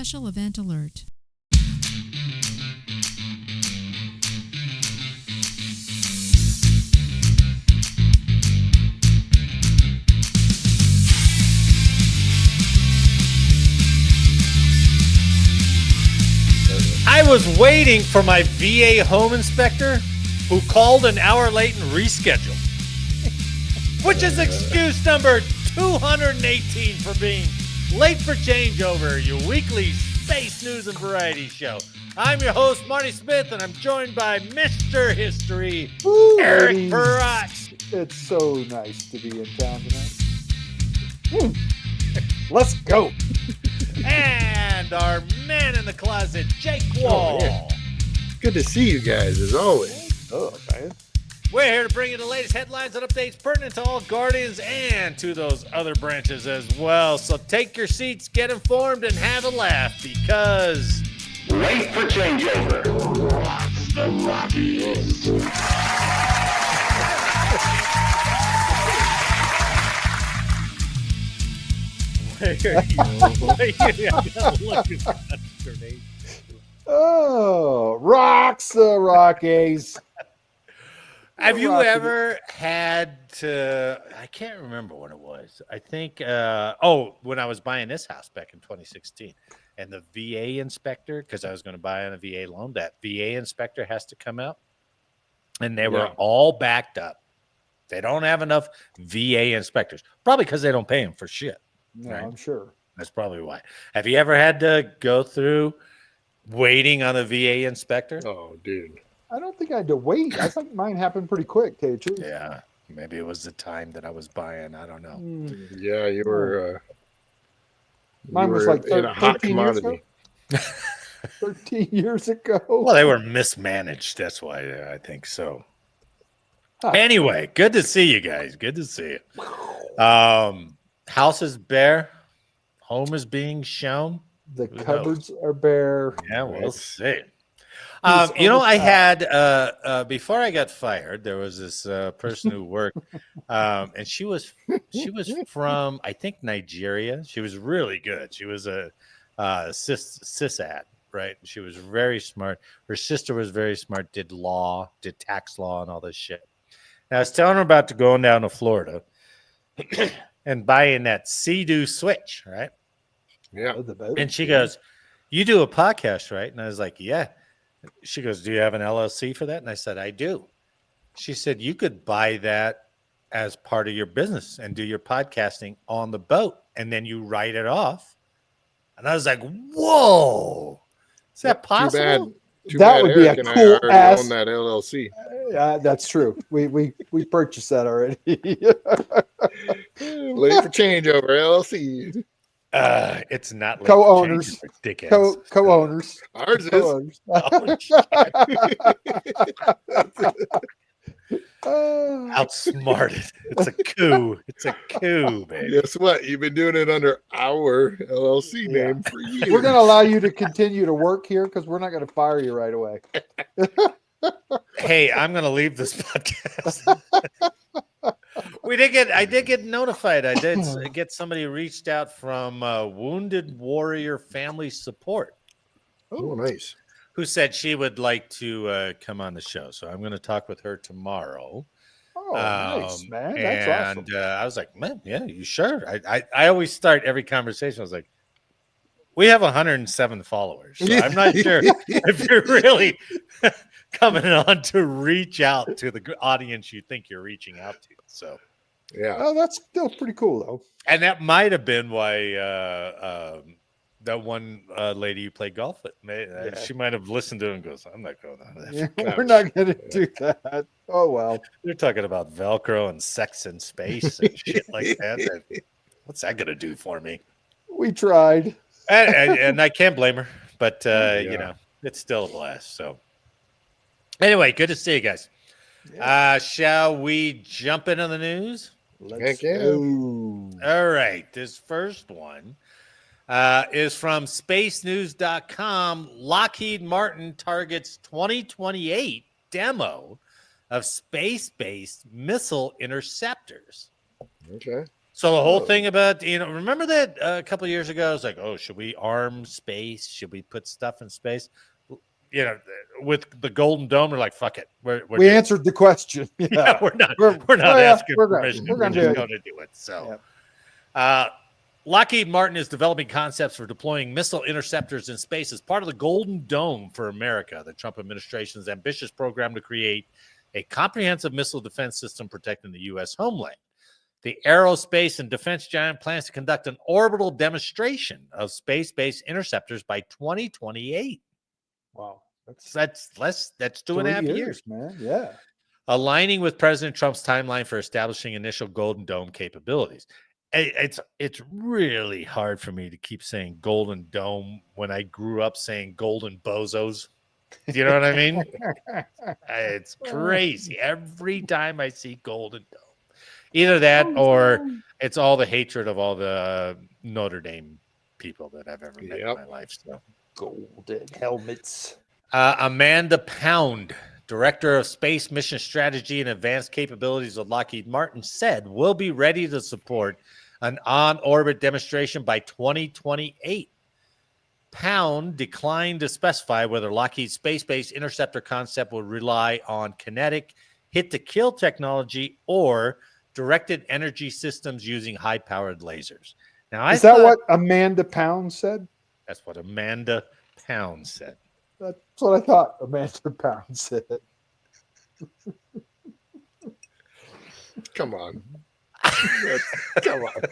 Special event alert. I was waiting for my VA home inspector who called an hour late and rescheduled, which is excuse number 218 for being late for changeover, your weekly space news and variety show. I'm your host, Marty Smith, and I'm joined by Mr. History, Eric Perrott. It's so nice to be in town tonight. Let's go. And our man in the closet, Jake Wall. Oh, yeah. Good to see you guys, as always. Oh, man. We're here to bring you the latest headlines and updates pertinent to all Guardians and to those other branches as well. So take your seats, get informed, and have a laugh because... Late for changeover. What's the luckiest? Oh, rocks the Rockies. Have you ever had to, I can't remember when it was. I think, when I was buying this house back in 2016 and the VA inspector, because I was going to buy on a VA loan, that VA inspector has to come out and they were all backed up. They don't have enough VA inspectors, probably because they don't pay them for shit. No, right? I'm sure. That's probably why. Have you ever had to go through waiting on a VA inspector? Oh, dude. I don't think I had to wait. I think mine happened pretty quick, tell you the truth. Yeah, maybe it was the time that I was buying. I don't know. Yeah, you were. Mine was like in a hot 13 years commodity. ago. 13 years ago. Well, they were mismanaged. That's why I think so. Huh. Anyway, good to see you guys. Good to see you. House is bare. Home is being shown. The Who cupboards are bare. Yeah, we'll see. He's I had before I got fired, there was this person who worked, and she was from, I think, Nigeria. She was really good. She was a sysad, right? She was very smart. Her sister was very smart. Did law, did tax law, and all this shit. And I was telling her about going down to Florida and buying that Sea-Doo switch, right? Yeah. And she goes, "You do a podcast, right?" And I was like, "Yeah." She goes, "Do you have an LLC for that?" And I said, "I do." She said, "You could buy that as part of your business and do your podcasting on the boat, and then you write it off." And I was like, "Whoa, is that possible?" Too That bad would be Eric a and I cool already ass- own that LLC. That's true. We purchased that already. Late for changeover, LLC. It's not like Co-owners. dickheads. Co-owners. Ours is. Co-owners. Outsmarted. It's a coup. It's a coup, baby. Guess what? You've been doing it under our LLC name for years. We're going to allow you to continue to work here because we're not going to fire you right away. Hey, I'm going to leave this podcast. I did get notified. I did get somebody reached out from Wounded Warrior Family Support Oh, nice. who said she would like to come on the show. So I'm going to talk with her tomorrow. Oh, nice, man. That's awesome. And I was like, man, yeah, you sure? I always start every conversation. I was like, we have 107 followers. So I'm not sure if you're really coming on to reach out to the audience you think you're reaching out to. So, Yeah. Oh, that's still pretty cool, though. and that might have been why that one lady you played golf with, she might have listened to it and goes, I'm not going on that. Yeah, we're not going to do that. Oh, well. They're talking about Velcro and sex in space and shit like that. What's that going to do for me? We tried. And I can't blame her, but you know, it's still a blast. So anyway, good to see you guys. Shall we jump into the news? Let's yeah. go. All right. This first one is from spacenews.com. Lockheed Martin targets 2028 demo of space-based missile interceptors. Okay. So the whole thing about, remember that a couple of years ago, it was like, oh, should we arm space? Should we put stuff in space? With the Golden Dome, we're like, fuck it. We're We doing it. answered the question. Yeah, Yeah, we're not asking permission. We're gonna just do it. going to do it. So, Lockheed Martin is developing concepts for deploying missile interceptors in space as part of the Golden Dome for America, the Trump administration's ambitious program to create a comprehensive missile defense system protecting the U.S. homeland. The aerospace and defense giant plans to conduct an orbital demonstration of space-based interceptors by 2028. Wow, That's 2.5 years, man. Yeah. Aligning with President Trump's timeline for establishing initial Golden Dome capabilities. It's really hard for me to keep saying Golden Dome when I grew up saying Golden Bozos. Do you know what I mean? It's crazy. Every time I see Golden Dome. Either that or it's all the hatred of all the Notre Dame people that I've ever met in my life. So. Golden helmets. Amanda Pound, Director of Space Mission Strategy and Advanced Capabilities of Lockheed Martin, said we'll be ready to support an on-orbit demonstration by 2028. Pound declined to specify whether Lockheed's space-based interceptor concept will rely on kinetic hit-to-kill technology or directed energy systems using high-powered lasers. Now, is that what Amanda Pound said? That's what Amanda Pound said. That's what I thought Amanda Pound said. Come on. Come on.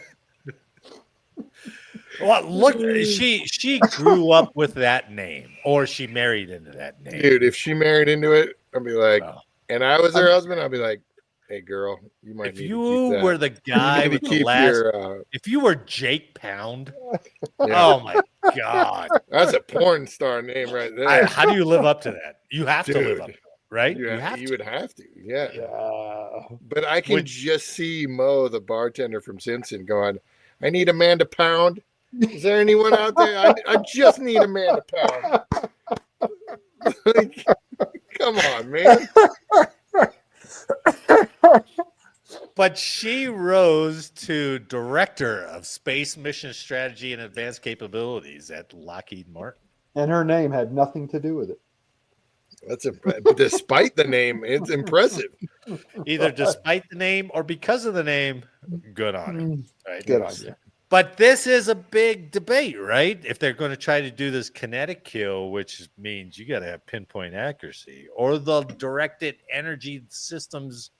Well, look, she grew up with that name, or she married into that name. Dude, if she married into it, I'd be like, and I was her husband, I'd be like, hey, girl, you might if need you to keep that. were the guy with the last, if you were Jake Pound, oh my God. That's a porn star name right there. How do you live up to that? You have to live up to it, right? You would have to, yeah. Yeah. But I can just see Mo, the bartender from Simpson, going, I need Amanda Pound. Is there anyone out there? I just need Amanda Pound. Like, come on, man. But she rose to Director of Space Mission Strategy and Advanced Capabilities at Lockheed Martin. And her name had nothing to do with it. Despite the name, it's impressive. Either despite the name or because of the name, good on her. Right? Good on you. But this is a big debate, right? If they're going to try to do this kinetic kill, which means you got to have pinpoint accuracy, or the directed energy systems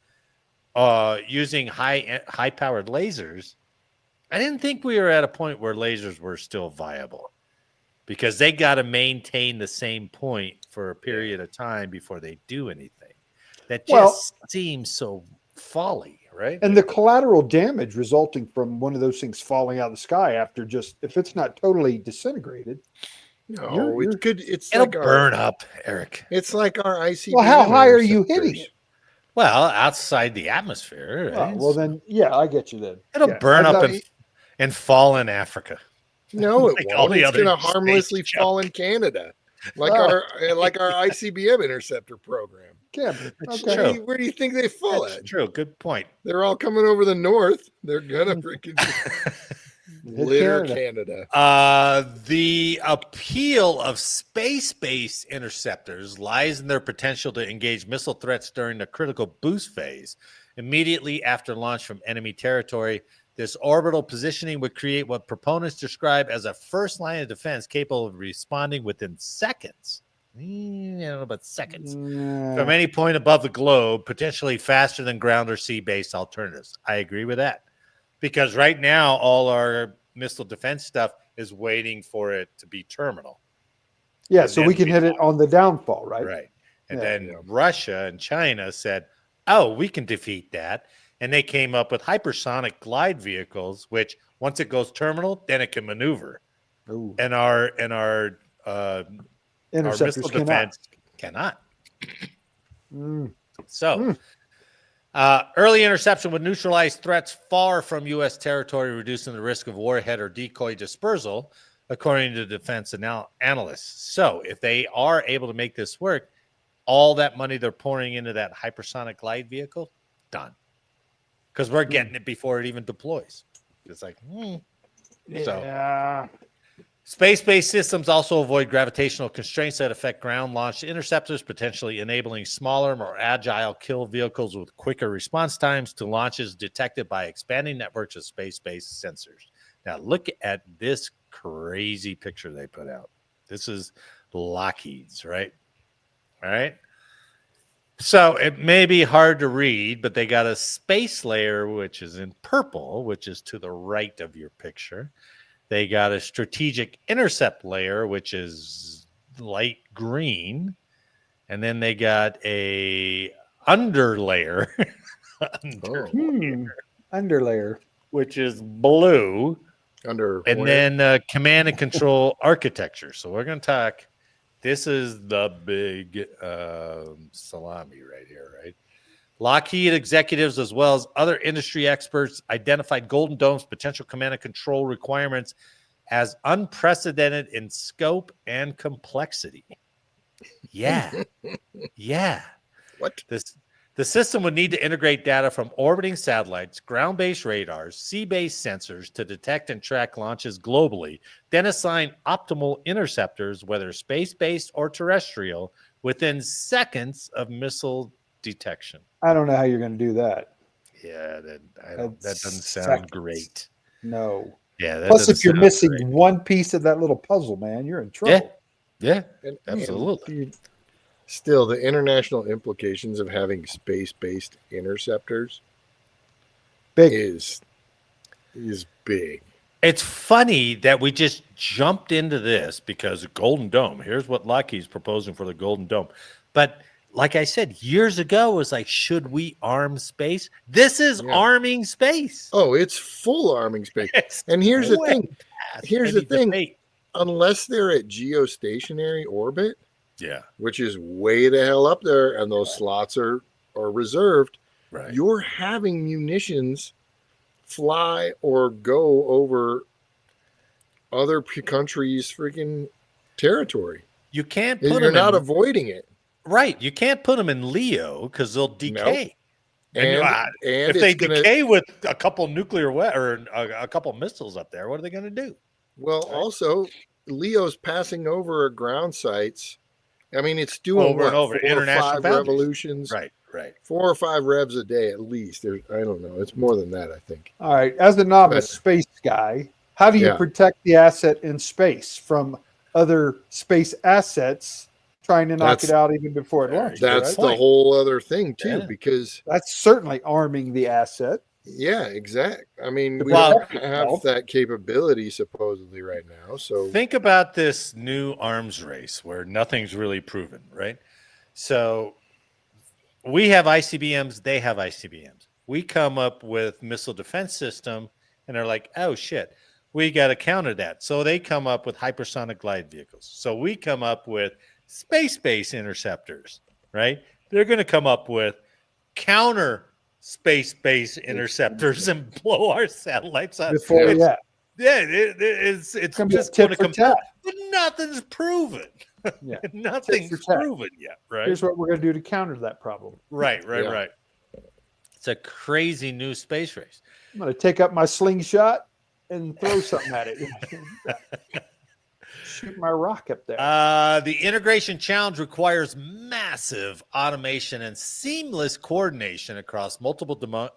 using high-powered lasers, I didn't think we were at a point where lasers were still viable because they got to maintain the same point for a period of time before they do anything. That just seems so folly. Right. And the collateral damage resulting from one of those things falling out of the sky after if it's not totally disintegrated. No, it could. It'll burn up, Eric. It's like our ICBM. Well, how high are you hitting it? Well, outside the atmosphere. Right? Well, then, yeah, I get you then. It'll burn up and fall in Africa. No, it won't. It's going to harmlessly fall in Canada. Like our ICBM interceptor program. Yeah, okay. Where do you think they fall at? True. Good point. They're all coming over the north. They're gonna freaking litter Canada. The appeal of space-based interceptors lies in their potential to engage missile threats during the critical boost phase. Immediately after launch from enemy territory, this orbital positioning would create what proponents describe as a first line of defense capable of responding within seconds. I don't know about seconds. From any point above the globe, potentially faster than ground or sea-based alternatives. I agree with that. Because right now, all our missile defense stuff is waiting for it to be terminal. Yeah, so we can hit it on the downfall, right? Right. And then Russia and China said, oh, we can defeat that. And they came up with hypersonic glide vehicles, which once it goes terminal, then it can maneuver. Ooh. And our interceptors missile defense cannot. Early interception would neutralize threats far from U.S. territory, reducing the risk of warhead or decoy dispersal, according to defense analysts. So if they are able to make this work, all that money they're pouring into that hypersonic glide vehicle, done. Because we're getting it before it even deploys. It's like, So Yeah. space-based systems also avoid gravitational constraints that affect ground-launched interceptors, potentially enabling smaller, more agile kill vehicles with quicker response times to launches detected by expanding networks of space-based sensors. Now, look at this crazy picture they put out. This is Lockheed's, right? All right. So it may be hard to read, but they got a space layer, which is in purple, which is to the right of your picture. They got a strategic intercept layer, which is light green. And then they got a underlayer, Underlayer. which is blue. Under And where? then command and control architecture. So we're going to talk. This is the big salami right here, right? Lockheed executives, as well as other industry experts, identified Golden Dome's potential command and control requirements as unprecedented in scope and complexity. Yeah. What? The system would need to integrate data from orbiting satellites, ground-based radars, sea-based sensors to detect and track launches globally, then assign optimal interceptors, whether space-based or terrestrial, within seconds of missile detection. I don't know how you're going to do that. Yeah, that doesn't sound Seconds. great. No. Yeah, that Plus, doesn't if you're sound missing great. one piece of that little puzzle, man, you're in trouble. Yeah, And absolutely. Still, the international implications of having space-based interceptors Big. is big. It's funny that we just jumped into this because Golden Dome. Here's what Lockheed's proposing for the Golden Dome. But like I said, years ago, it was like, should we arm space? This is arming space. Oh, it's full arming space. It's And here's the way thing. past Here's any the thing. debate. Unless they're at geostationary orbit, Yeah, which is way the hell up there, and those slots are reserved, right. you're having munitions fly or go over other countries' freaking territory. You can't put You're them not in, avoiding it. right. You can't put them in Leo because they'll decay. And if they decay with a couple nuclear or a couple missiles up there, what are they going to do? Well, Right. also, Leo's passing over ground sites. I mean, it's doing Over and over, 4 or international 5 boundaries. revolutions, Right. 4 or 5 revs a day at least. I don't know. It's more than that, I think. All right. As a novice But- space guy, how do you Yeah. protect the asset in space from other space assets trying to knock That's- it out even before it launches? That's right? the whole other thing too, Yeah. because That's certainly arming the asset. yeah, exact. I mean, we Well- don't have that capability supposedly right now. So Think about this new arms race where nothing's really proven, right? So we have ICBMs, they have ICBMs. We come up with missile defense system, and they're like, oh shit, we got to counter that. So they come up with hypersonic glide vehicles. So we come up with space-based interceptors, right? They're going to come up with counter space-based interceptors and blow our satellites up. Before, It's- yeah. Yeah, it's It's gonna be a just tit going to for come. tat. But nothing's proven. Yeah. Nothing's Tit for tat. proven yet, right? Here's what we're going to do to counter that problem. Right. Yeah. It's a crazy new space race. I'm going to take up my slingshot and throw something at it. Shoot my rock up there. The integration challenge requires massive automation and seamless coordination across multiple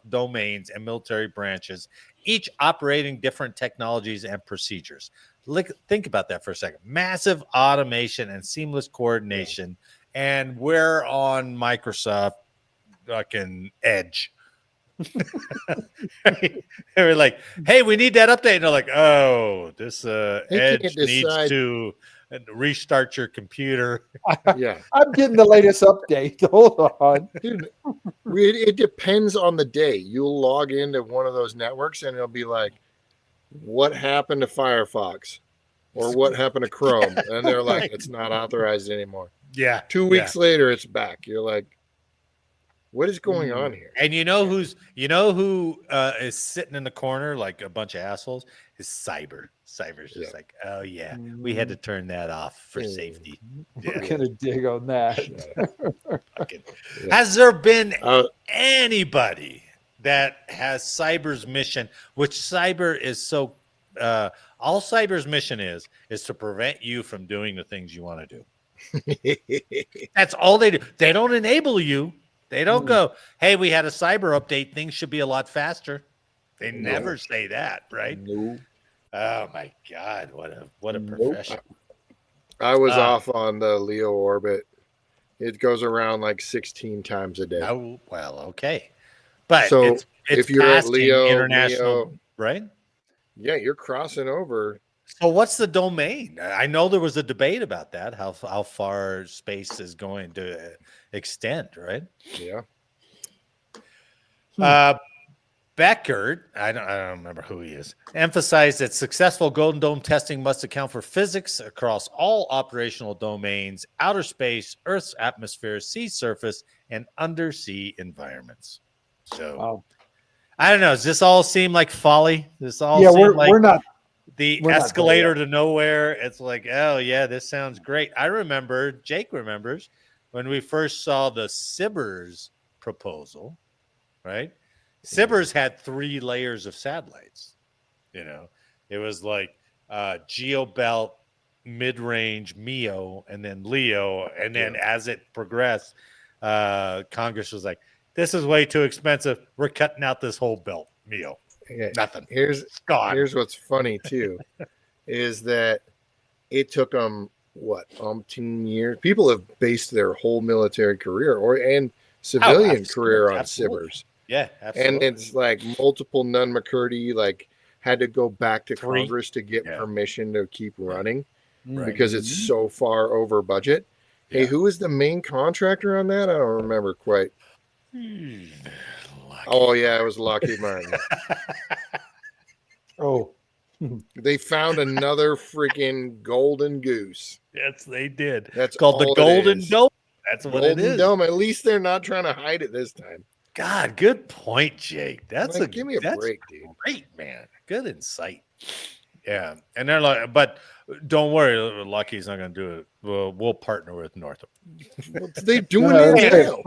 domains and military branches, each operating different technologies and procedures. Think about that for a second. Massive automation and seamless coordination. And we're on Microsoft fucking Edge. They're like, hey, we need that update. And they're like, oh, this Edge can't needs decide. to restart your computer. yeah, I'm getting the latest update. Hold on. dude, it depends on the day. You'll log into one of those networks and it'll be like, what happened to Firefox? Or what happened to Chrome? And they're like, it's not authorized anymore. Yeah. 2 weeks later, it's back. You're like, what is going on here? And you know who is sitting in the corner like a bunch of assholes? Is Cyber. Cyber's just like, oh yeah, we had to turn that off for safety. We're going to dig on that. Has there been Uh, anybody that has cyber's mission, which cyber is so all cyber's mission is to prevent you from doing the things you want to do. That's all they do. They don't enable you. They don't go, hey, we had a cyber update, things should be a lot faster. They never say that, right? No. Oh my God, what a Nope. profession. I was off on the Leo orbit. It goes around like 16 times a day. Oh, well, okay. But So it's if you're at passing Leo, international, right? Yeah, you're crossing over. So what's the domain? I know there was a debate about that, how far space is going to extend, right? Yeah. Beckert, I don't remember who he is, emphasized that successful Golden Dome testing must account for physics across all operational domains, outer space, Earth's atmosphere, sea surface, and undersea environments. So, I don't know. Does this all seem like folly? This all seem like we're not the we're not escalator there to nowhere? It's like, oh yeah, this sounds great. I remember, Jake remembers, when we first saw the Sibbers proposal, right? Sibbers had 3 layers of satellites. You know, it was like GeoBelt, mid-range, MEO, and then LEO. And then as it progressed, Congress was like, this is way too expensive. We're cutting out this whole belt, MEO. Yeah. Nothing. Here's Gone. Here's what's funny too, is that it took them 10 years. People have based their whole military career and civilian career on Sibbers. Yeah, absolutely. And it's like multiple Nunn-McCurdy like had to go back to 3. Congress to get permission to keep running Right. because it's so far over budget. Yeah. Hey, who is the main contractor on that? I don't remember quite. Oh yeah, it was Lockheed Martin. Oh, They found another freaking golden goose. Yes, they did. That's called the all it Golden is. Dome. That's what it Golden is. Dome. At least they're not trying to hide it this time. God, good point, Jake. That's Like, give me a that's break, dude. Great, man. Good insight. Yeah, and they're like, but don't worry, Lucky's not going to do it. We'll partner with Northrop. They're doing No, it okay. now.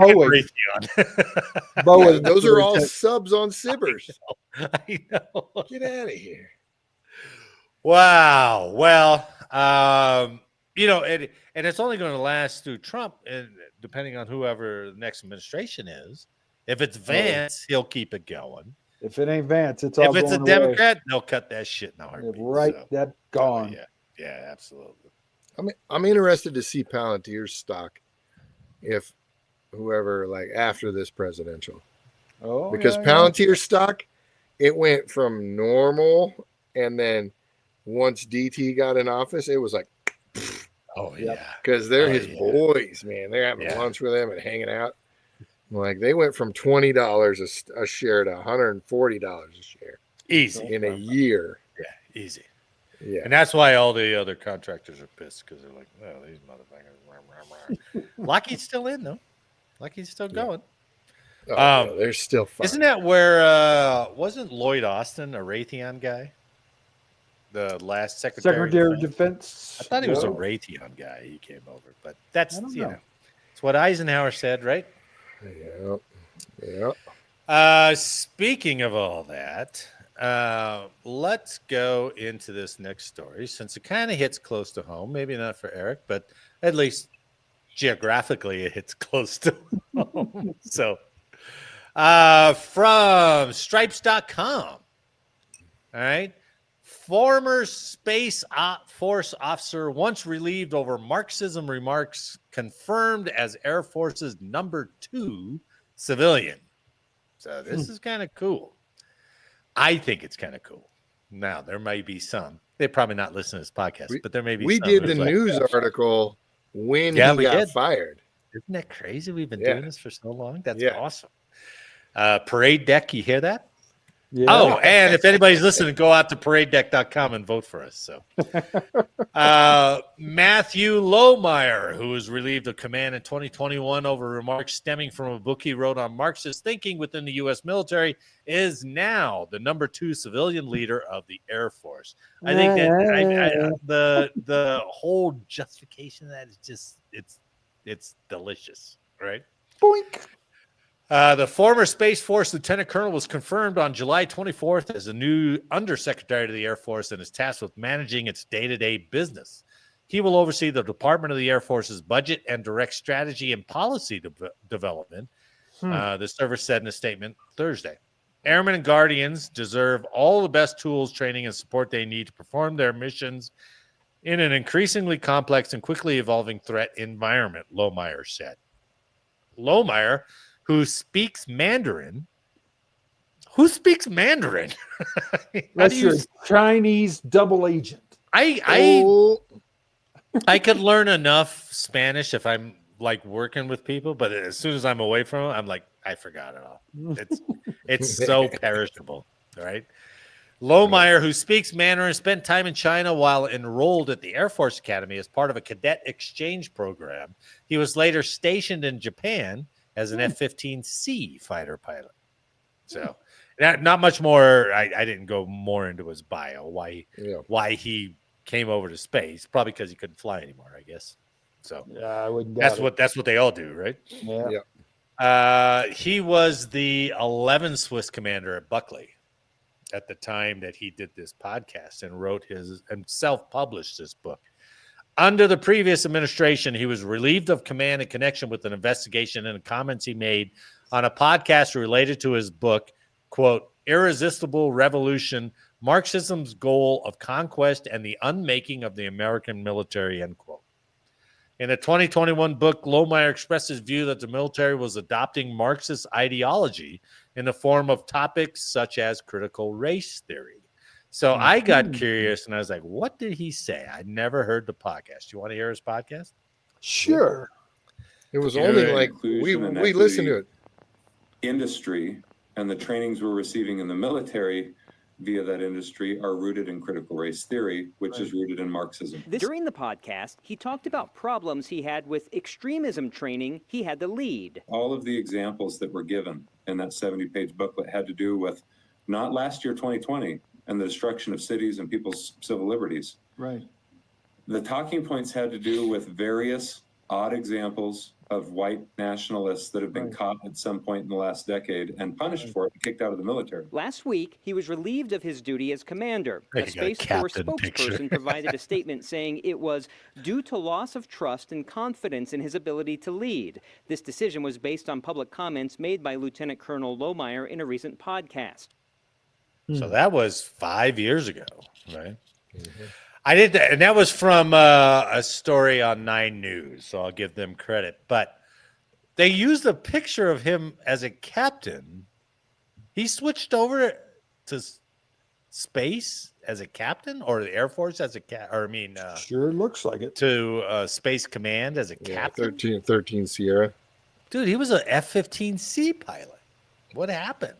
Boeing. Those are all subs on Sibbers. I know. Get out of here. Wow. Well, you know, and it's only going to last through Trump, and depending on whoever the next administration is. If it's Vance, he'll keep it going. If it ain't Vance, it's all If it's a going Democrat, they'll cut that shit in a heartbeat. Right, So, that gone. yeah, absolutely. I'm interested to see Palantir's stock if whoever like after this presidential. Oh, Because yeah, Palantir's stock, it went from normal, and then once DT got in office, it was like, Oh yeah. because they're Oh, his yeah. boys, man. They're having Yeah. lunch with him and hanging out. Like they went from $20 a share to $140 a share Easy. in a year. Yeah, easy. Yeah. And that's why all the other contractors are pissed because they're like, oh, these motherfuckers. Lockheed's still in, though. Lockheed's still going. Oh, no, they're still fine. Isn't that where, wasn't Lloyd Austin a Raytheon guy? The last Secretary Secretary of Defense. I thought he was a No. Raytheon guy. He came over. But that's, I don't you know. know, it's what Eisenhower said, right? Yeah. Speaking of all that, let's go into this next story since it kind of hits close to home. Maybe not for Eric, but at least geographically it hits close to home. So, from stripes.com. All right. Former Space Force officer once relieved over Marxism remarks confirmed as Air Force's #2 civilian. So this is kind of cool. I think it's kind of cool. Now, there may be some. They're probably not listening to this podcast, but there may be We some did who's the like, news article when Yeah, he we got did. fired. Isn't that crazy? We've been Yeah. doing this for so long. That's Yeah. awesome. Parade Deck, you hear that? Yeah. Oh, and if anybody's listening, go out to paradedeck.com and vote for us. So, Matthew Lohmeyer, who was relieved of command in 2021 over remarks stemming from a book he wrote on Marxist thinking within the U.S. military, is now the #2 civilian leader of the Air Force. I think that the whole justification of that is just it's delicious, right? Boink. The former Space Force Lieutenant Colonel was confirmed on July 24th as the new Undersecretary to the Air Force and is tasked with managing its day-to-day business. He will oversee the Department of the Air Force's budget and direct strategy and policy development, the service said in a statement Thursday. Airmen and Guardians deserve all the best tools, training, and support they need to perform their missions in an increasingly complex and quickly evolving threat environment, Lohmeyer said. Lohmeyer, who speaks Mandarin. Who speaks Mandarin? That's your Chinese double agent. I could learn enough Spanish if I'm like working with people, but as soon as I'm away from it, I'm like, I forgot it all. It's so perishable, right? Lohmeyer, who speaks Mandarin, spent time in China while enrolled at the Air Force Academy as part of a cadet exchange program. He was later stationed in Japan as an F-15C fighter pilot. So not much more. I didn't go more into his bio, why he came over to space, probably because he couldn't fly anymore, I guess. So Yeah, I wouldn't doubt that's what they all do, right? Yeah. He was the 11th Swiss commander at Buckley at the time that he did this podcast and wrote and self-published this book. Under the previous administration, he was relieved of command in connection with an investigation and the comments he made on a podcast related to his book, quote, Irresistible Revolution, Marxism's Goal of Conquest and the Unmaking of the American Military, end quote. In a 2021 book, Lohmeyer expressed his view that the military was adopting Marxist ideology in the form of topics such as critical race theory. So I got curious and I was like, what did he say? I never heard the podcast. You want to hear his podcast? Sure. It was only like we listened to it. Industry and the trainings we're receiving in the military via that industry are rooted in critical race theory, which is rooted in Marxism. During the podcast, he talked about problems he had with extremism training he had to lead. All of the examples that were given in that 70-page booklet had to do with not last year, 2020, and the destruction of cities and people's civil liberties. Right. The talking points had to do with various odd examples of white nationalists that have been caught at some point in the last decade and punished for it and kicked out of the military. Last week, he was relieved of his duty as commander. A Space Force spokesperson provided a statement saying it was due to loss of trust and confidence in his ability to lead. This decision was based on public comments made by Lieutenant Colonel Lohmeyer in a recent podcast. So that was 5 years ago, right? Mm-hmm. I did that, and that was from a story on 9 News, so I'll give them credit. But they used a picture of him as a captain. He switched over to space as a captain, or the Air Force as a sure looks like it. To Space Command as a captain. 13 Sierra. Dude, he was an F-15C pilot. What happened?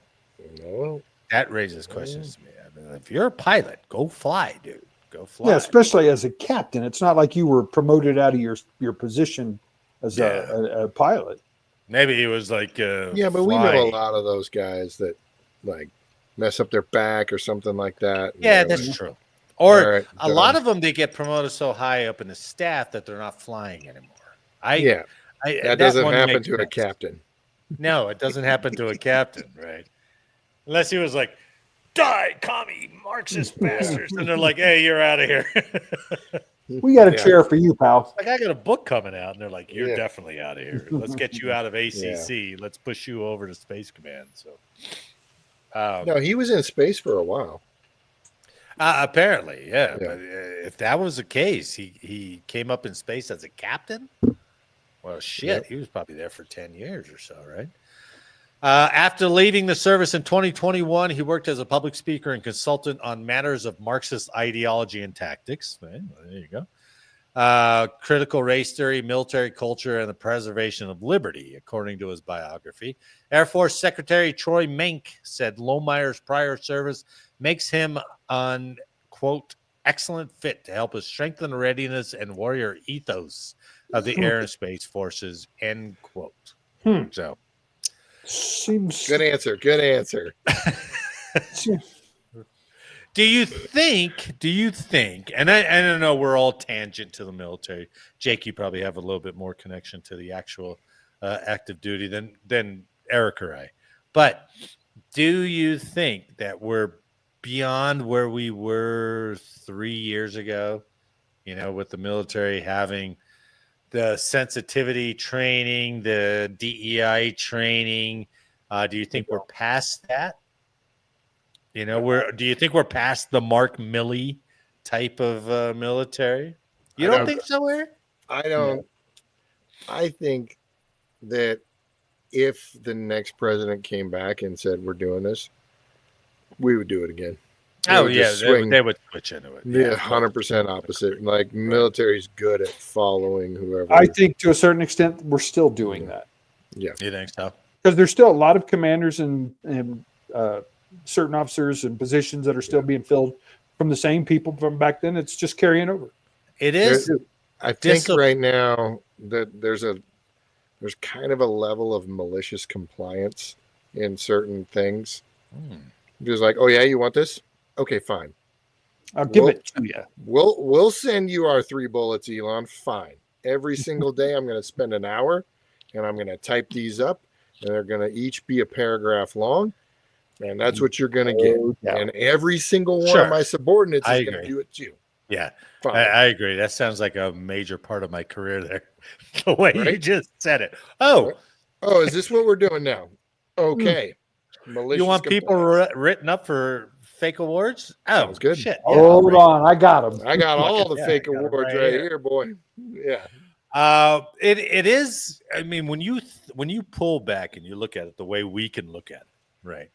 No. That raises questions to me. I mean, if you're a pilot, go fly, dude. Go fly. Yeah, especially as a captain. It's not like you were promoted out of your position as a pilot. Maybe he was like but we know a lot of those guys that like mess up their back or something like that. Yeah, that's true. Or a lot of them, they get promoted so high up in the staff that they're not flying anymore. That doesn't happen to a captain. No, it doesn't happen to a captain, right? Unless he was like, die, commie, Marxist bastards. And they're like, hey, you're out of here. We got a chair for you, pal. Like, I got a book coming out. And they're like, you're definitely out of here. Let's get you out of ACC. Yeah. Let's push you over to Space Command. So, no, he was in space for a while. Apparently, yeah. But if that was the case, he came up in space as a captain. Well, shit, he was probably there for 10 years or so, right? After leaving the service in 2021, he worked as a public speaker and consultant on matters of Marxist ideology and tactics. There you go. Critical race theory, military culture, and the preservation of liberty, according to his biography. Air Force Secretary Troy Menck said Lohmeyer's prior service makes him an, quote, excellent fit to help us strengthen the readiness and warrior ethos of the Air and Space Forces, end quote. So. Seems good answer. Good answer. Do you think, and I don't know, we're all tangent to the military. Jake, you probably have a little bit more connection to the actual active duty than Eric or I. But do you think that we're beyond where we were 3 years ago? You know, with the military having the sensitivity training, the DEI training. Do you think we're past that? You know, do you think we're past the Mark Milley type of military? You don't think so, Eric? I don't. I think that if the next president came back and said we're doing this, we would do it again. Oh yeah, they would switch into it. Yeah, 100% opposite. Like military's good at following whoever. I think to a certain extent we're still doing that. Yeah, you think so? Because there's still a lot of commanders and certain officers and positions that are still being filled from the same people from back then. It's just carrying over. It is. I think right now that there's kind of a level of malicious compliance in certain things. Just like, oh yeah, you want this? Okay, fine. I'll give it to you. We'll send you our 3 bullets, Elon. Fine. Every single day, I'm going to spend an hour, and I'm going to type these up, and they're going to each be a paragraph long, and that's what you're going to get. And every single one of my subordinates is going to do it too. Yeah, I agree. That sounds like a major part of my career there. The way you just said it. Oh, is this what we're doing now? Okay. You want people written up for fake awards? Oh, sounds good. Shit. Yeah, hold on, I got them. I got all the fake awards right here, boy. Yeah. It is. I mean, when you pull back and you look at it the way we can look at it, right?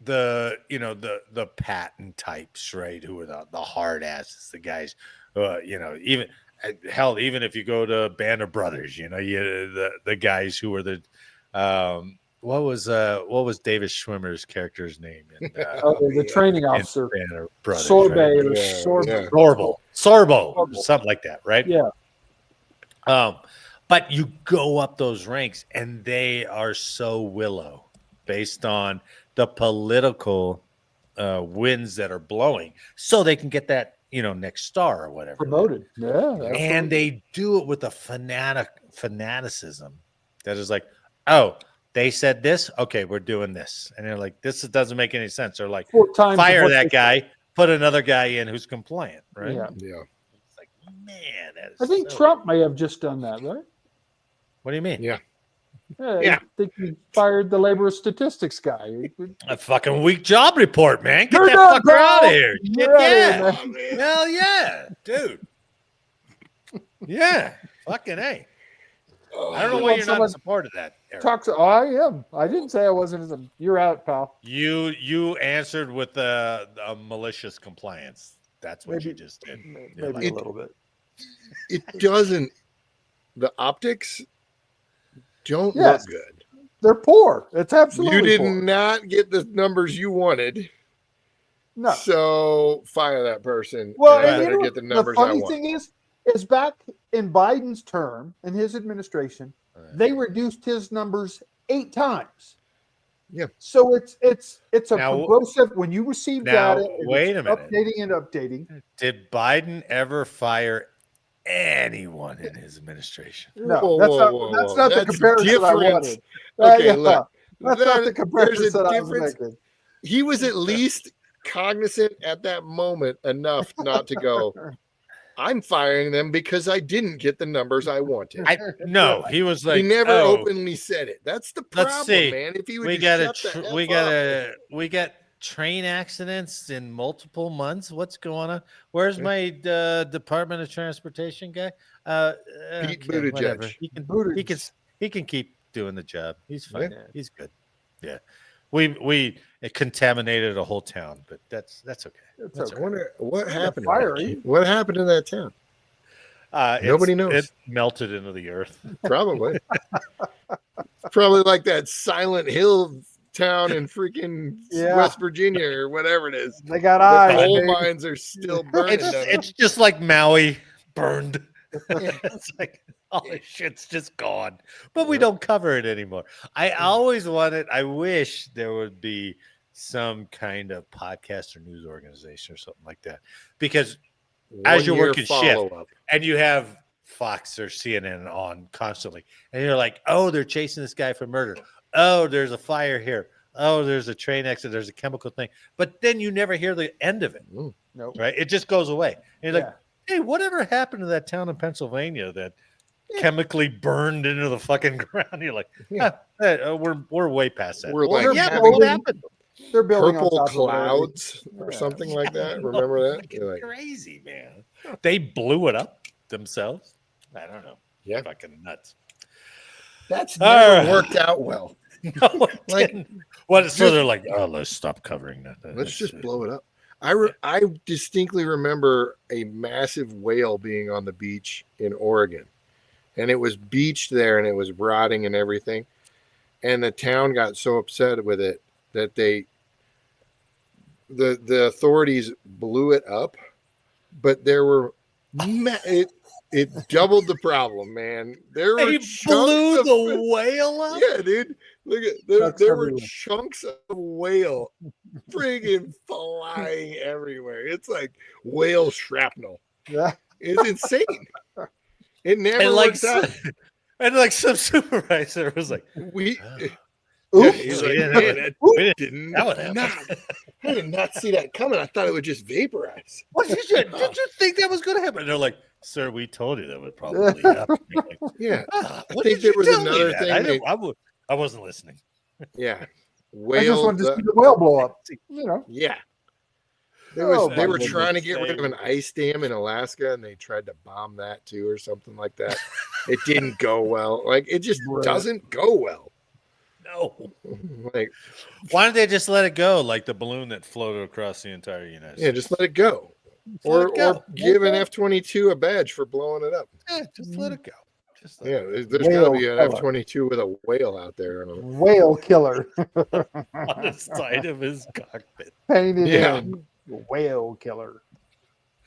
The patent types, right? Who are the hard asses, the guys, even if you go to Band of Brothers, the guys who are the what was David Schwimmer's character's name? The training officer, Sorbo, something like that, right? Yeah. But you go up those ranks, and they are so willow based on the political winds that are blowing, so they can get that next star or whatever promoted. Yeah, and they do it with a fanaticism that is like, oh, they said this, okay, we're doing this, and they're like, this doesn't make any sense. They're like, fire that guy, put another guy in who's compliant, right? Yeah. It's like, man, I think Trump may have just done that, right? What do you mean? Yeah. I think he fired the labor statistics guy. A fucking weak job report, man. Get that fucker out of here. Yeah. Hell yeah, dude. Yeah. Fucking A. I don't know why you're not in support of that, Eric. I am. I didn't say I wasn't. You're out, pal. You answered with a malicious compliance. That's what you just did. Maybe a little bit. It doesn't. The optics don't look good. They're poor. It's absolutely You did poor. not get the numbers you wanted. No. So fire that person. Well, and I better get the numbers I want. The funny thing is back in Biden's term, in his administration, they reduced his numbers 8 times. Yeah. So it's a progressive when you receive data. Wait a minute. Updating and updating. Did Biden ever fire anyone in his administration? No, that's not the comparison I wanted. Okay, look. That's not the comparison I was making. He was at least cognizant at that moment enough not to go, I'm firing them because I didn't get the numbers I wanted. No, he was like, he never openly said it. That's the problem, let's see. man. If he would we got train accidents in multiple months. What's going on? Where's my Department of Transportation guy? Pete Buttigieg. He can keep doing the job. He's fine. Yeah. He's good. Yeah. We contaminated a whole town, but that's okay. I wonder what happened. What happened in that town? Nobody knows. It melted into the earth. Probably. Probably like that Silent Hill town in freaking West Virginia or whatever it is. They got eyes. The coal mines are still burning. It's just like Maui burned. It's like all this shit's just gone, but we don't cover it anymore. I wish there would be some kind of podcast or news organization or something like that, because as you're working shift and you have Fox or CNN on constantly, and you're like, oh, they're chasing this guy for murder. Oh, there's a fire here. Oh, there's a train accident. There's a chemical thing. But then you never hear the end of it. Nope. Right? It just goes away. And you're Yeah. like, hey, whatever happened to that town in Pennsylvania that chemically burned into the fucking ground? You're like, we're way past that. We're like but having what happened? They're building purple on top clouds of it. or Yeah. something like that. Remember that? You're like, Crazy, man. They blew it up themselves. I don't know. Yeah. Fucking nuts. that's All never right. worked out well. No, it Like, didn't. What? So they're like, oh, let's stop covering that. Let's just blow it up. I distinctly remember a massive whale being on the beach in Oregon, and it was beached there, and it was rotting and everything. And the town got so upset with it that the authorities blew it up, but there were it doubled the problem, man. There were They chunks blew of the whale up. yeah, dude. Look at there were chunks of whale friggin' flying everywhere. It's like whale shrapnel. Yeah. It's insane. It never And like, works out. and like some supervisor was like, We Oops. he's We like, didn't man, have that we didn't that would happen. I did not see that coming. I thought it would just vaporize. What did you think that was going to happen? And they're like, sir, we told you that would probably happen. Like, Yeah. what think did you there was tell me another that? thing I wasn't listening. Yeah. I just Whale. wanted to see the whale blow up. You know. Yeah. They Oh, they my were goodness. trying to get rid of an ice dam in Alaska, and they tried to bomb that too, or something like that. It didn't go well. Like it just Right. doesn't go well. No. Like Why don't they just let it go like the balloon that floated across the entire United yeah, States? just let it go, let it go. or give an F-22 a badge for blowing it up. Yeah, just let it go. Just let Yeah, it there's got to be an Whale F-22 with a whale out there. I don't know. Whale killer. go on the side of his cockpit. Painted Yeah. in. Whale killer.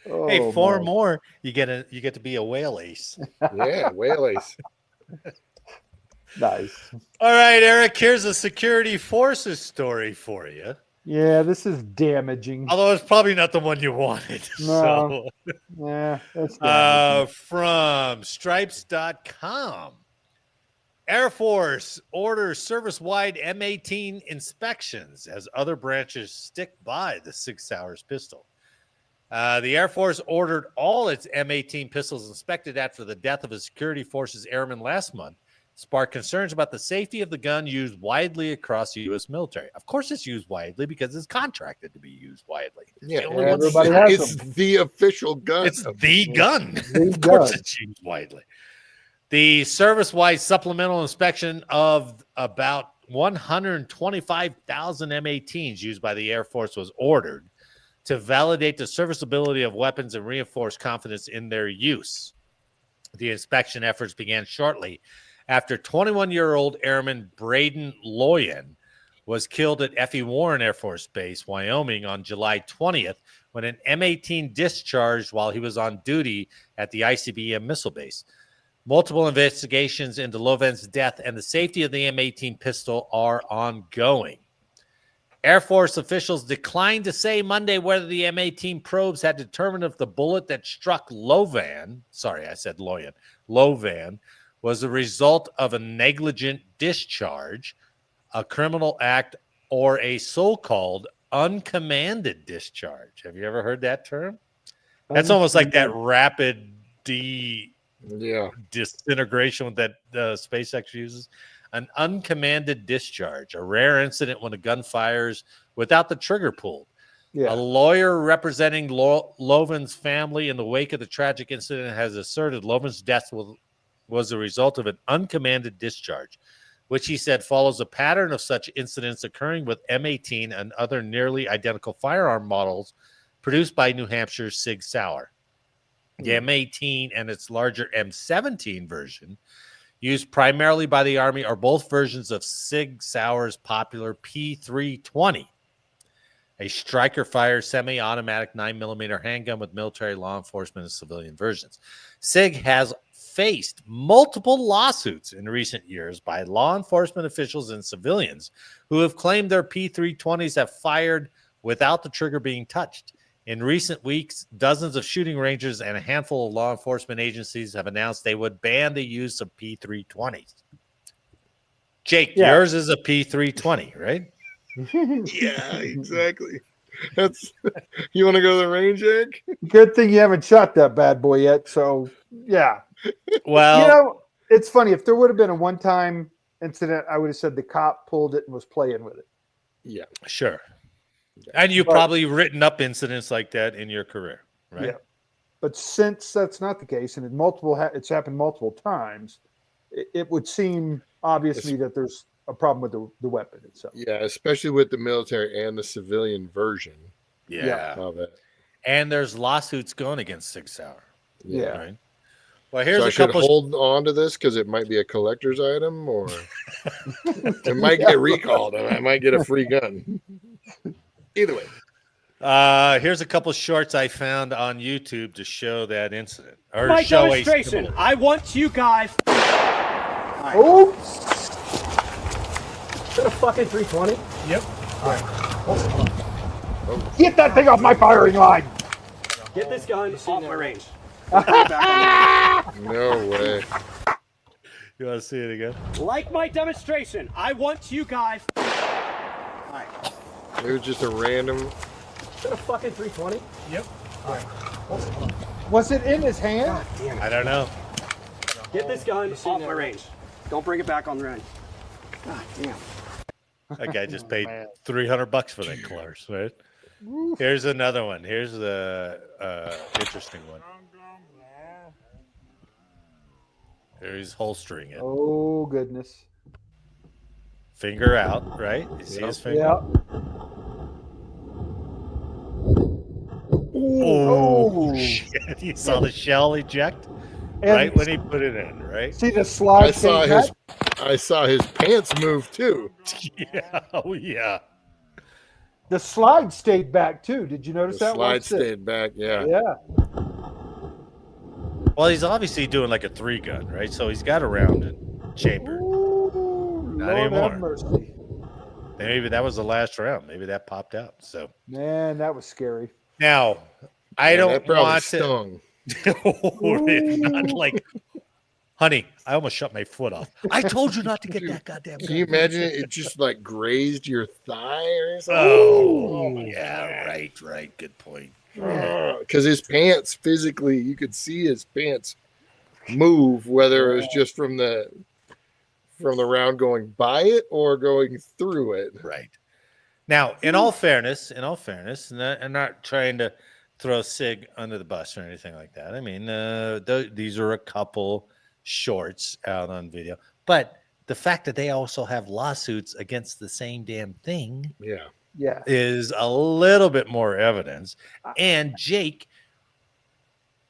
Oh, Hey, four man. more. You get to be a whale ace. Yeah, whale ace. Nice. All right, Eric. Here's a security forces story for you. Yeah, this is damaging. Although it's probably not the one you wanted. No. So, Yeah, that's damaging. from stripes.com. Air Force orders service-wide M18 inspections as other branches stick by the Sig Sauer pistol. The Air Force ordered all its M18 pistols inspected after the death of a security forces airman last month, sparked concerns about the safety of the gun used widely across the U.S. military. Of course it's used widely because it's contracted to be used widely. It's Yeah, the only one everybody that's- has it's them. the official gun. it's the gun. The Of course gun. it's used widely. The service-wide supplemental inspection of about 125,000 M18s used by the Air Force was ordered to validate the serviceability of weapons and reinforce confidence in their use. The inspection efforts began shortly after 21-year-old Airman Braden Loyan was killed at F.E. Warren Air Force Base, Wyoming, on July 20th when an M18 discharged while he was on duty at the ICBM missile base. Multiple investigations into Loven's death and the safety of the M18 pistol are ongoing. Air Force officials declined to say Monday whether the M18 probes had determined if the bullet that struck Lovan was the result of a negligent discharge, a criminal act, or a so-called uncommanded discharge. Have you ever heard that term? That's almost like that rapid disintegration that SpaceX uses. An uncommanded discharge, a rare incident when a gun fires without the trigger pulled. Yeah. A lawyer representing Loven's family in the wake of the tragic incident has asserted Loven's death was the result of an uncommanded discharge, which he said follows a pattern of such incidents occurring with M18 and other nearly identical firearm models produced by New Hampshire's Sig Sauer. The M18 and its larger M17 version, used primarily by the Army, are both versions of Sig Sauer's popular P320, a striker-fire semi-automatic 9mm handgun with military, law enforcement, and civilian versions. Sig has faced multiple lawsuits in recent years by law enforcement officials and civilians who have claimed their P320s have fired without the trigger being touched. In recent weeks, dozens of shooting ranges and a handful of law enforcement agencies have announced they would ban the use of P320s. Jake, yours is a P320, right? Yeah, exactly. That's you want to go to the range, Jake? Good thing you haven't shot that bad boy yet. So yeah. Well, You know, it's funny. If there would have been a one-time incident, I would have said the cop pulled it and was playing with it. Yeah, sure. And you've probably written up incidents like that in your career, right? Yeah. But since that's not the case, and it's happened multiple times, it would seem obvious to me that there's a problem with the weapon itself. Yeah, especially with the military and the civilian version. Yeah. Of it. And there's lawsuits going against Sig Sauer. Yeah. Right. Well, here's I should hold on to this because it might be a collector's item, or it might get recalled, and I might get a free gun. Either way. Here's a couple shorts I found on YouTube to show that incident. Or My show demonstration. I want you guys. Oh! Is that a fucking 320? Yep. Get that thing off my firing line! Get this gun off my range. No way. You want to see it again? Like my demonstration. I want you guys. It was just a random. Is that a fucking 320? Yep. Was it in his hand? I don't know. Get this gun off my range. Don't bring it back on the range. God damn. That guy just paid $300 for that course, right? Here's another one. Here's the interesting one. Here he's holstering it. Oh, goodness. Finger out, right? You see his finger? Yeah. Oh, shit. You saw the shell eject right when he put it in, right? See the slide? I saw his pants move too. Yeah. Oh, yeah. The slide stayed back too. Did you notice The that? slide stayed back, yeah. Yeah. Well, he's obviously doing like a 3-gun, right? So he's got a round in chamber. Ooh, Not Lord anymore. have mercy. Maybe that was the last round. Maybe that popped out. So Man, that was scary. now I don't that probably want stung. to. Not like, honey, I almost shut my foot off. I told you not to get that goddamn. Can you imagine it just like grazed your thigh or something? Oh, yeah, right. Good point. Because his pants physically, you could see his pants move, whether it was just from the round going by it or going through it. Right. Now, in all fairness, and I'm not trying to throw Sig under the bus or anything like that. I mean, these are a couple shorts out on video, but the fact that they also have lawsuits against the same damn thing, Yeah. is a little bit more evidence. And Jake,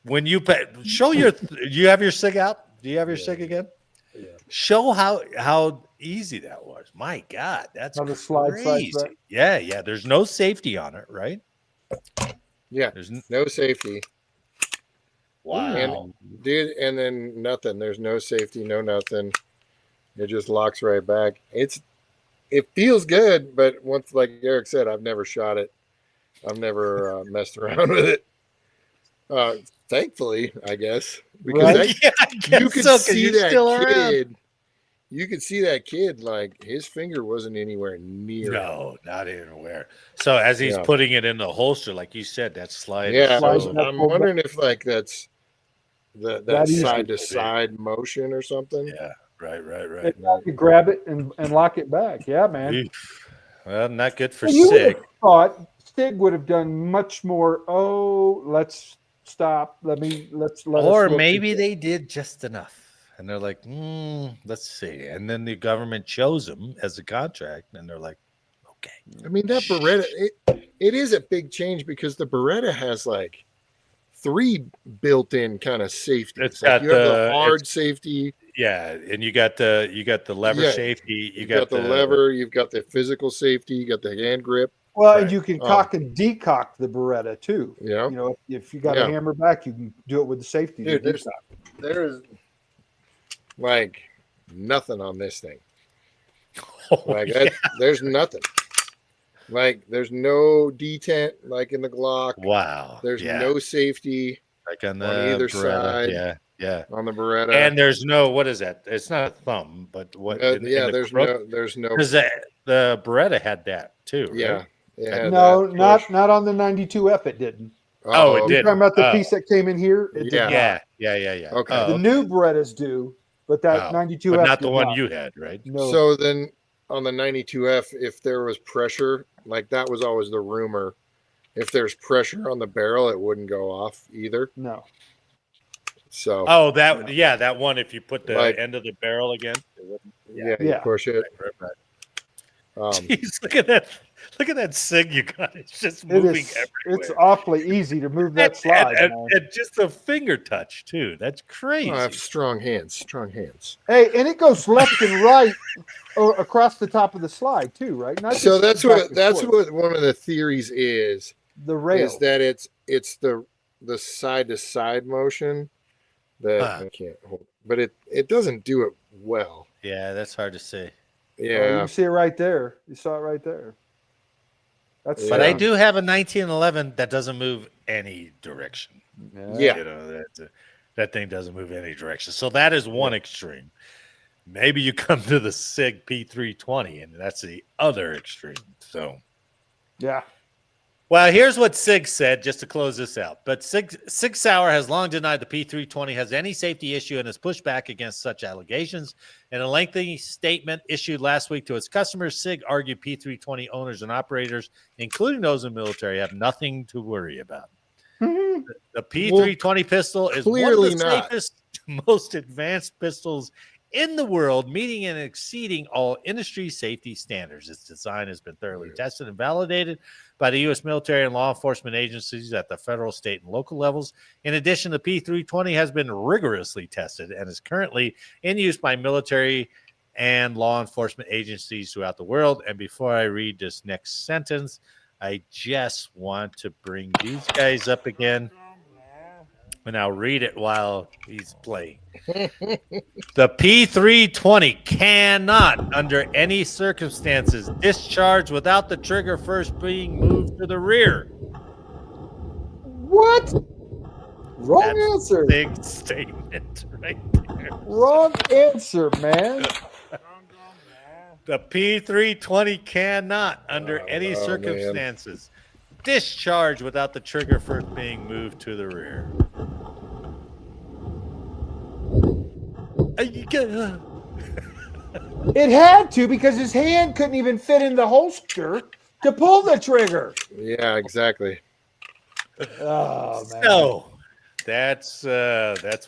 when you show your, you have your Sig out? Do you have your Sig again? Yeah. Show how easy that was. My God, that's How the slide crazy. slides back. Yeah. There's no safety on it, right? Yeah. There's No safety. wow. And dude, and then nothing. There's no safety, no nothing. It just locks right back. It feels good, but once, like Eric said, I've never shot it. I've never messed around with it. Thankfully, I guess, because you could see that kid. You could see that kid, like his finger wasn't anywhere near. No, not anywhere. So as he's putting it in the holster, like you said, that slide. Yeah, is I'm wondering if like that's that side to side motion or something. Yeah, right. You grab it and lock it back. Yeah, man. Well, not good for You would Sig. have thought Sig would have done much more. Oh, let's stop. Let Or us look maybe into it. they did just enough. And they're like, let's see. And then the government chose them as a contract. And they're like, okay. I mean, that Beretta, it is a big change because the Beretta has like 3 built-in kind of safety. It's like got you have the hard safety. Yeah. And you got the lever safety. You got the lever. You've got the physical safety. You got the hand grip. Well, and you can cock and decock the Beretta too. Yeah. You know, if you got a hammer back, you can do it with the safety. Dude, there's like nothing on this thing. Like there's nothing. Like there's no detent like in the Glock. Wow. There's no safety like on either Beretta. side. Yeah. On the Beretta. And there's no, what is that? It's not a thumb, but what? there's no. Because the Beretta had that too, right? Yeah. No, not on the 92F. It didn't. Oh, it You're did. talking about the piece that came in here? It did not. Yeah. Okay. The new Berettas do, but that 92F but not the did one not. you had, right? No. So then on the 92F, if there was pressure, like that was always the rumor. If there's pressure on the barrel, it wouldn't go off either. No. So. Oh, that one. If you put the Like- end of the barrel again. Yeah, you push it. Right. Um, Jeez, look at that! Look at that Sig you got. It's just It moving is. everywhere. It's awfully easy to move that slide. and man. just a finger touch too. That's crazy. I have strong hands. Hey, and it goes left and right across the top of the slide too, right? Not So just that's forth. what one of the theories is. The rail. Is that it's the side to side motion that I can't hold, but it doesn't do it well. Yeah, that's hard to say. You Yeah, can see it right there. You saw it right there. That's But I Yeah. do have a 1911 that doesn't move any direction. yeah. You know, that thing doesn't move any direction. So that is one extreme. Maybe you come to the Sig P320, and that's the other extreme. So, Yeah. well, here's what Sig said, just to close this out. But Sig Sauer has long denied the P320 has any safety issue and has pushed back against such allegations. In a lengthy statement issued last week to its customers, Sig argued P320 owners and operators, including those in the military, have nothing to worry about. The P320 pistol is one of clearly the not. safest, most advanced pistols in the world, meeting and exceeding all industry safety standards. Its design has been thoroughly tested and validated by the U.S. military and law enforcement agencies at the federal, state, and local levels. In addition, the P320 has been rigorously tested and is currently in use by military and law enforcement agencies throughout the world. And before I read this next sentence, I just want to bring these guys up again, and I'll read it while he's playing. The P320 cannot, under any circumstances, discharge without the trigger first being moved to the rear. What? Wrong That's answer. Big statement right there. Wrong answer, man. The P320 cannot, under any man. circumstances, discharge without the trigger first being moved to the rear. It had to because his hand couldn't even fit in the holster to pull the trigger. Yeah, exactly. Oh man. So that's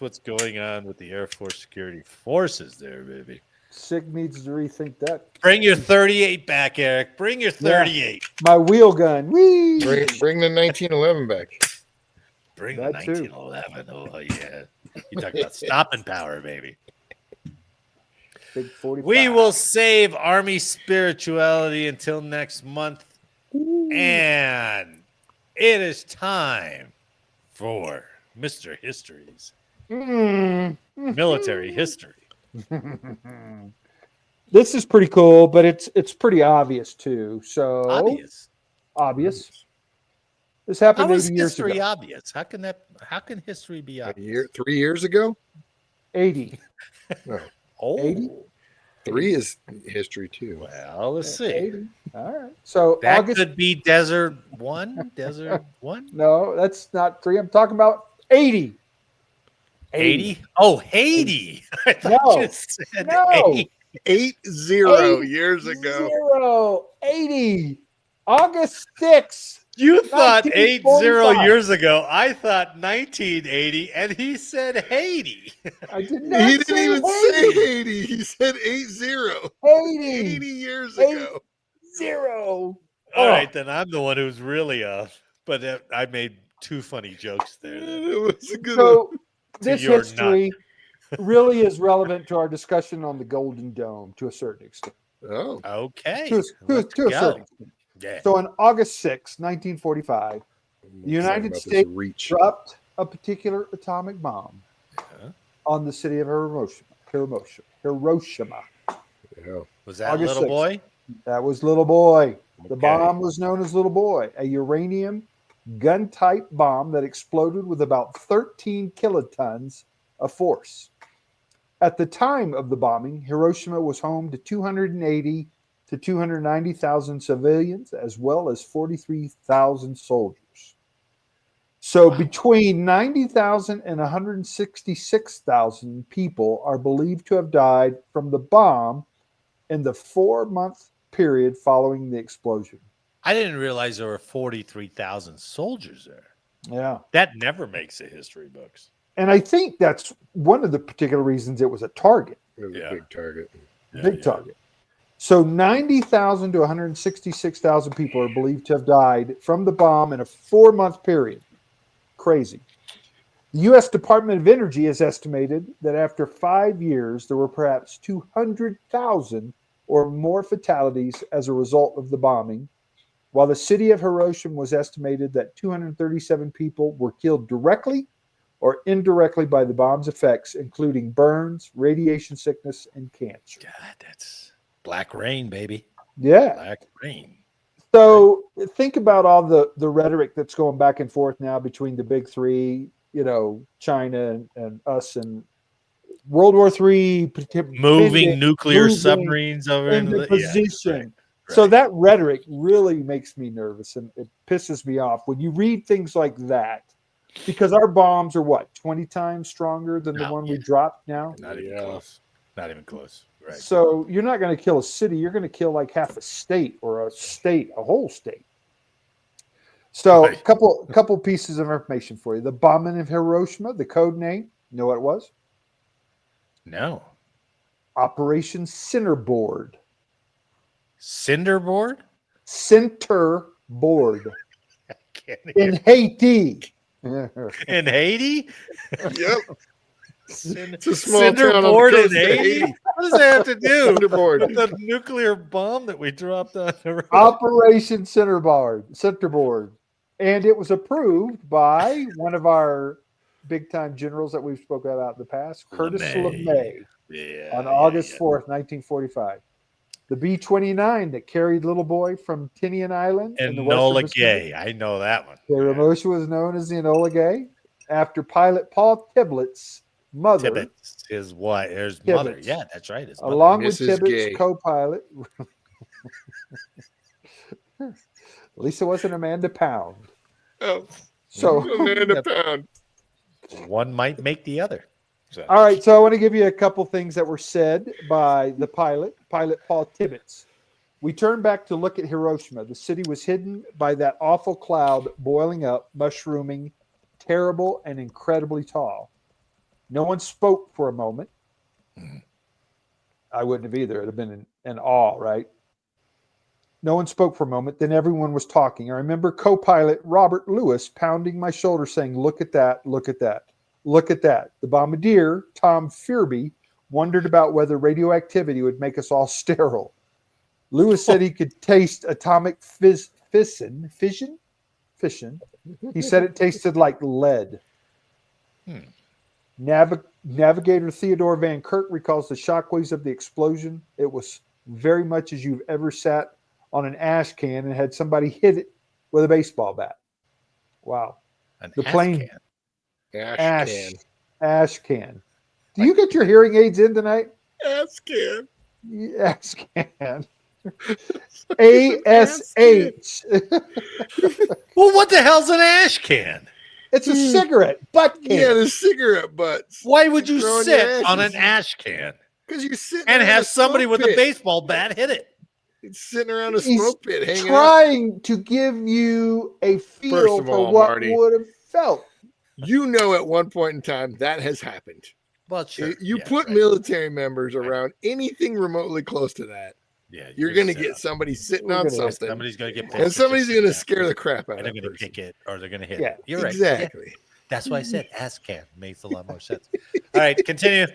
what's going on with the Air Force Security Forces there, baby. Sig needs to rethink that. Bring your 38 back, Eric. Bring your 38. My wheel gun. Whee! Bring the 1911 back. Bring the That too. 1911. Oh, yeah. You talk about stopping power, baby. Big 45. We will save Army spirituality until next month. And it is time for Mr. History's military history. This is pretty cool, but it's pretty obvious too. So obvious. This happened How is 80 years history ago. obvious? How can history be obvious? 3 years ago? 80. No. Oh, 80? 3 is history too. well, let's see. 80. All right. So That August. could be Desert 1. Desert 1? No, that's not 3. I'm talking about 80. 80? Oh, Haiti. I thought No. you said No. 80. 80 years ago. 80. August 6th. You thought 1945. 80 years ago. I thought 1980, and he said Haiti. I did not He didn't say even 80. say 80. He said 80. 80 80. years 80. ago. Zero. All right, then I'm the one who's really off. But I made 2 funny jokes there. then. It was a good one. So this you're history really is relevant to our discussion on the Golden Dome to a certain extent. Oh. Okay. To a let's certain go. extent. Yeah. So on August 6, 1945, the United States reach. dropped a particular atomic bomb on the city of Hiroshima. Yeah. Was that August little 6th. boy? That was little boy. The bomb was known as Little Boy, a uranium gun-type bomb that exploded with about 13 kilotons of force. At the time of the bombing, Hiroshima was home to 280 to 290,000 civilians, as well as 43,000 soldiers. So between 90,000 and 166,000 people are believed to have died from the bomb in the 4-month period following the explosion. I didn't realize there were 43,000 soldiers there. Yeah. That never makes the history books. And I think that's one of the particular reasons it was a target. It was a big target. Big target. So 90,000 to 166,000 people are believed to have died from the bomb in a 4-month period. Crazy. The U.S. Department of Energy has estimated that after 5 years, there were perhaps 200,000 or more fatalities as a result of the bombing, while the city of Hiroshima was estimated that 237 people were killed directly or indirectly by the bomb's effects, including burns, radiation sickness, and cancer. God, that's black rain, baby. Yeah. Black rain. So think about all the rhetoric that's going back and forth now between the big three, China and us, and World War III. Moving nuclear submarines over into the position. Right. So that rhetoric really makes me nervous, and it pisses me off when you read things like that, because our bombs are 20 times stronger than the one we dropped now? Not even close. Not even close. Right. So you're not going to kill a city. You're going to kill like half a state or a whole state. So a couple pieces of information for you. The bombing of Hiroshima, the code name, you know what it was? No. Operation Cinderboard. Cinderboard? Centerboard. In Haiti. In Haiti? Yep. It's a small town on the Cinderboard coast in of Haiti? Haiti. What does that have to do Cinderboard. with the nuclear bomb that we dropped on the road? Operation Centerboard. And it was approved by one of our big-time generals that we've spoken about in the past, Curtis LeMay, on August 4th, 1945. The B-29 that carried Little Boy from Tinian Island in the Enola western Gay. I know that one. Hiroshima was known as the Enola Gay after pilot Paul Tiblett's mother. Tibbetts, his wife, his mother. Yeah, that's right. His mother. Along Mrs. with Tibbett's Gay. co-pilot. At least it wasn't Amanda Pound. Oh, So Amanda Pound. One might make the other. So. all right, so I want to give you a couple things that were said by the pilot Paul Tibbets. We turn back to look at Hiroshima. The city was hidden by that awful cloud boiling up, mushrooming, terrible, and incredibly tall. No one spoke for a moment. I wouldn't have either. It would have been in awe, right? No one spoke for a moment. Then everyone was talking. I remember co-pilot Robert Lewis pounding my shoulder saying, "Look at that, look at that, look at that." The bombardier, Tom Fearby, wondered about whether radioactivity would make us all sterile. Lewis said he could taste atomic fission. He said it tasted like lead. Navigator Theodore Van Kirk recalls the shockwaves of the explosion. It was very much as you've ever sat on an ash can and had somebody hit it with a baseball bat. Wow. The plane. Ash can. Do you get your hearing aids in tonight? Ash can. Ash can. ASH. Well, what the hell's an ash can? It's a cigarette butt can. Yeah, the cigarette butts. Why would you Throwing sit your on ashes. an ash can Because you're sitting and around have a somebody smoke with a pit. baseball bat hit it? It's sitting around a He's smoke pit hanging out. trying to give you a feel First of for all, what Marty, would have felt. You know, at one point in time, that has happened. Well, sure. You Yeah, put right. military members around anything remotely close to that, Yeah, you're going to get somebody sitting on something. Somebody's going to get And somebody's going to pissed scare the crap out and of they're that going to person. kick it or they're going to hit Yeah, it. You're right. Exactly. Yeah. That's why I said ass can. Makes a lot more sense. All right, continue.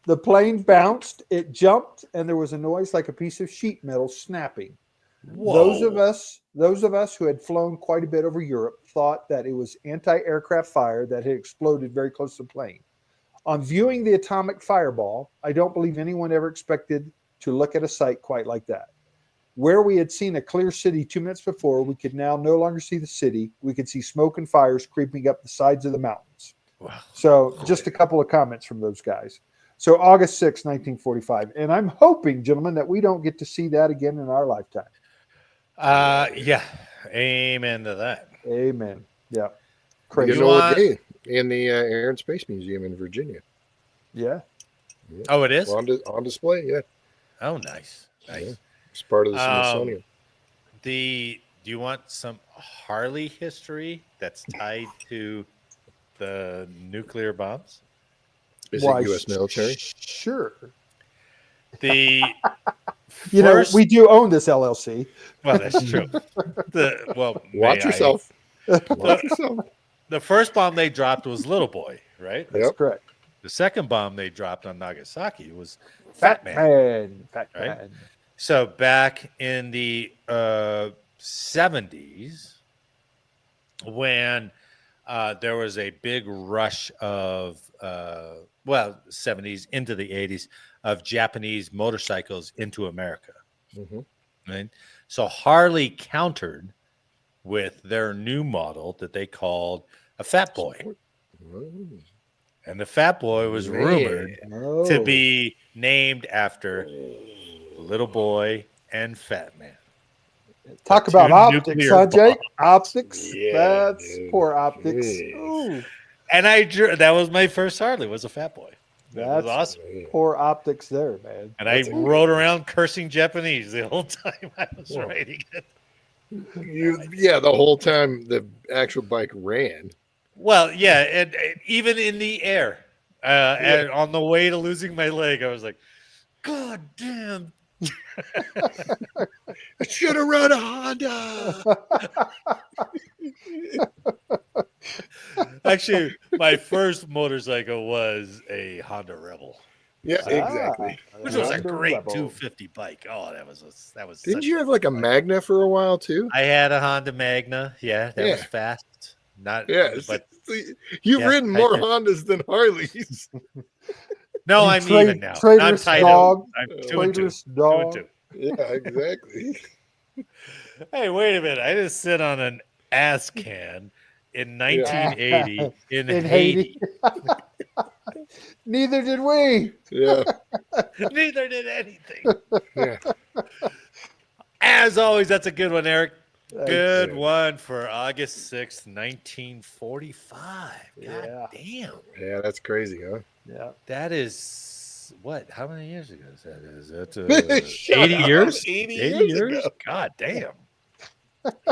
The plane bounced, it jumped, and there was a noise like a piece of sheet metal snapping. Whoa. Those of us who had flown quite a bit over Europe thought that it was anti-aircraft fire that had exploded very close to the plane. On viewing the atomic fireball, I don't believe anyone ever expected to look at a site quite like that. Where we had seen a clear city 2 minutes before, we could now no longer see the city. We could see smoke and fires creeping up the sides of the mountains. Wow. So just a couple of comments from those guys. So August 6, 1945. And I'm hoping, gentlemen, that we don't get to see that again in our lifetime. Yeah. Amen to that. Amen. Yeah. Crazy. Crazy. In the Air and Space Museum in Virginia. Yeah. Oh, it is? On display, yeah. Oh, nice. Nice. Yeah. It's part of the Smithsonian. Do you want some Harley history that's tied to the nuclear bombs? Is it U.S. military? Sure. The you know, we do own this LLC. Well, that's true. Watch yourself. Watch yourself. The first bomb they dropped was Little Boy, right? That's correct. The second bomb they dropped on Nagasaki was Fat Man. Fat Right? Man. So back in the 70s, when there was a big rush of 70s into the 80s of Japanese motorcycles into America. Mm-hmm. Right? So Harley countered with their new model that they called a Fat Boy. And the Fat Boy was rumored to be named after Little Boy and Fat Man. Talk The about two optics, nuclear huh, Jake? bombs. Optics. Yeah, That's dude. poor optics. Jeez. Ooh, And that was my first Harley, was a Fat Boy. That was that's awesome. poor optics there, man. And I rode around cursing Japanese the whole time I was riding it. The whole time the actual bike ran. Well, yeah, and even in the air, and on the way to losing my leg, I was like, God damn. I should have run a Honda. Actually, my first motorcycle was a Honda Rebel. Yeah, exactly. Which was a Honda great Rebel. 250 bike. Oh, that was Didn't such you have like a Magna for a while too? I had a Honda Magna. Yeah, that was fast. Not but you've yeah, ridden more Hondas than Harleys. no, You I'm even now. I'm traitorous tied dog. up. I'm 2 and 2. Traitorous 2 and dog. 2. Yeah, exactly. Hey, wait a minute. I just sit on an ass can in 1980 in Haiti. Neither did we. Yeah. Neither did anything. Yeah. As always, that's a good one, Eric. Thanks. Good one for August 6th, 1945. God damn. Yeah, that's crazy, huh? Yeah. That is what? How many years ago is that? Is that 80 80 years? 80 80 years years? ago. God damn.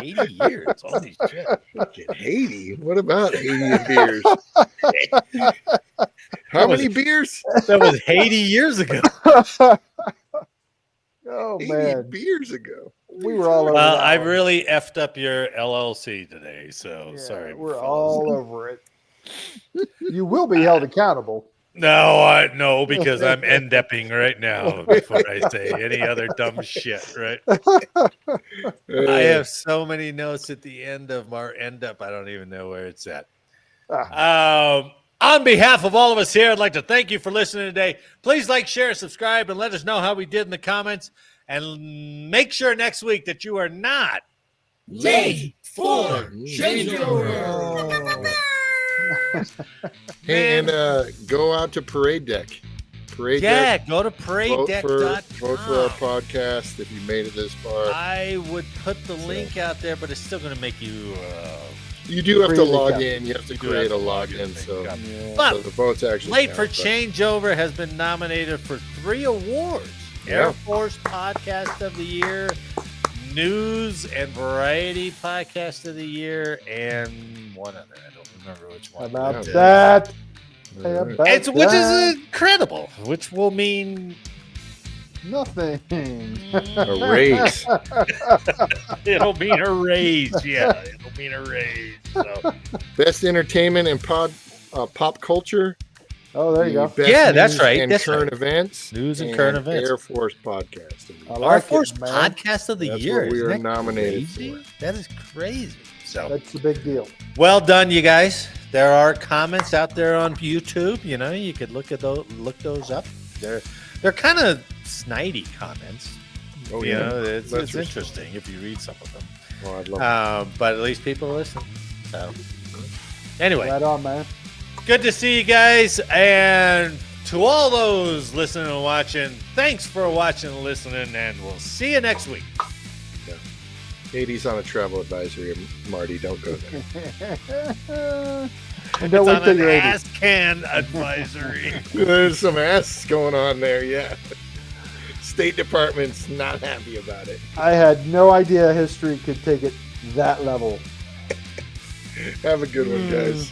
80 years. Holy shit. Fucking Haiti. What about Haitian beers? How many beers? That was 80 years ago. Oh 80 man, beers ago. we were all over. Well, that I one. really effed up your LLC today, so Yeah, sorry. We're fellas. all over it. You will be held accountable. No, because I'm end-upping right now before I say any other dumb shit, right? I have so many notes at the end of our end-up, I don't even know where it's at. On behalf of all of us here, I'd like to thank you for listening today. Please like, share, subscribe, and let us know how we did in the comments. And make sure next week that you are not Late for changeover. Hey, and go out to Parade Deck. Parade Deck. go to paradedeck.com. Vote for our podcast if you made it this far. I would put the link out there, but it's still going to make you. You do have to Create an log account. in. You have to You do create a have to log login. in. So, Yeah. But so the votes actually Late count, for but- Changeover has been nominated for 3 awards: Air Force Podcast of the Year, News and Variety Podcast of the Year, and one other. I don't remember which How one. about Yeah. that? All How right. about Which is that? incredible. Which will mean Nothing. A raise. it'll mean a raise. Yeah, it'll mean a raise. So. Best entertainment and pop culture. Oh, there you go. Best Yeah, that's news right, And that's current right. events. News and current events. Air Force podcast. I Air like Force it, man. Podcast of the That's Year. what we Isn't are that nominated crazy? for. That is crazy. So That's a big deal. well done, you guys. There are comments out there on YouTube. You know, you could look those up. They're kind of snidey comments. Oh, You yeah. know, it's That's for interesting if you read some of them. Oh, I love But at least people listen. So, anyway, Right on, man. good to see you guys. And to all those listening and watching, thanks for watching and listening. And we'll see you next week. it. 80's on a travel advisory, Marty. Don't go there. And don't It's wait on till an you're 80. ass can advisory. There's some ass going on there, yeah. State Department's not happy about it. I had no idea history could take it that level. Have a good one, guys.